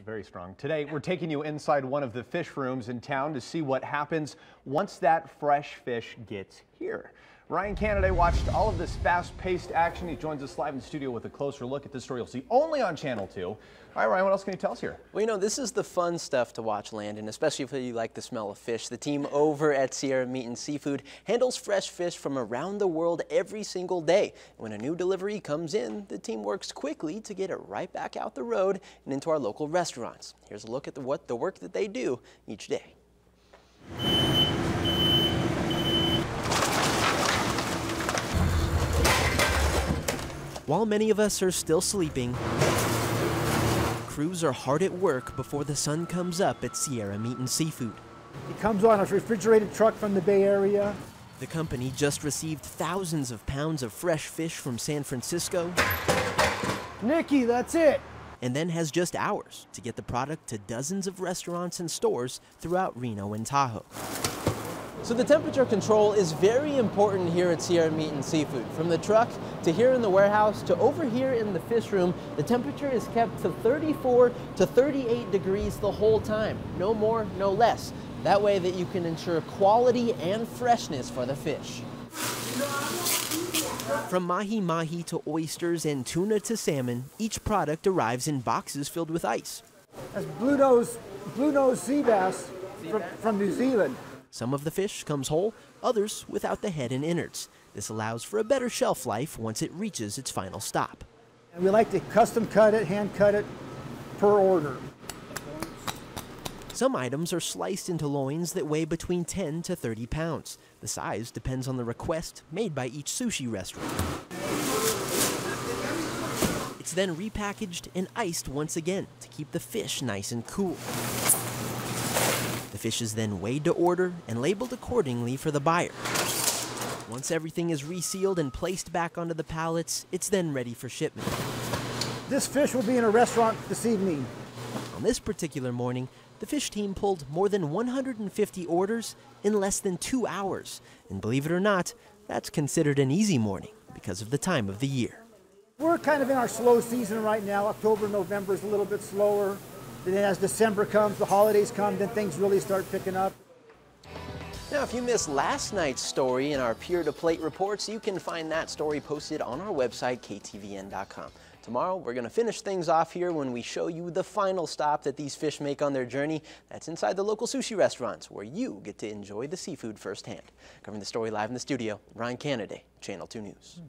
Very strong. Today, we're taking you inside one of the fish rooms in town to see what happens once that fresh fish gets here. Ryan Canada watched all of this fast-paced action. He joins us live in the studio with a closer look at this story you'll see only on Channel 2. All right, Ryan, what else can you tell us here? Well, you know, this is the fun stuff to watch, Landon, especially if you like the smell of fish. The team over at Sierra Meat and Seafood handles fresh fish from around the world every single day. When a new delivery comes in, the team works quickly to get it right back out the road and into our local restaurants. Here's a look at the work that they do each day. While many of us are still sleeping, crews are hard at work before the sun comes up at Sierra Meat and Seafood. It comes on a refrigerated truck from the Bay Area. The company just received thousands of pounds of fresh fish from San Francisco. Nikki, that's it. And then has just hours to get the product to dozens of restaurants and stores throughout Reno and Tahoe. So the temperature control is very important here at Sierra Meat and Seafood. From the truck to here in the warehouse to over here in the fish room, the temperature is kept to 34 to 38 degrees the whole time. No more, no less. That way that you can ensure quality and freshness for the fish. From mahi-mahi to oysters and tuna to salmon, each product arrives in boxes filled with ice. That's blue nose sea bass from New Zealand. Some of the fish comes whole, others without the head and innards. This allows for a better shelf life once it reaches its final stop. And we like to custom cut it, hand cut it per order. Some items are sliced into loins that weigh between 10 to 30 pounds. The size depends on the request made by each sushi restaurant. It's then repackaged and iced once again to keep the fish nice and cool. The fish is then weighed to order and labeled accordingly for the buyer. Once everything is resealed and placed back onto the pallets, it's then ready for shipment. This fish will be in a restaurant this evening. On this particular morning, the fish team pulled more than 150 orders in less than 2 hours. And believe it or not, that's considered an easy morning because of the time of the year. We're kind of in our slow season right now. October, November is a little bit slower. Then as December comes, the holidays come, then things really start picking up. Now, if you missed last night's story in our Pier to Plate reports, you can find that story posted on our website, KTVN.com. Tomorrow, we're going to finish things off here when we show you the final stop that these fish make on their journey. That's inside the local sushi restaurants, where you get to enjoy the seafood firsthand. Covering the story live in the studio, Ryan Canada, Channel 2 News.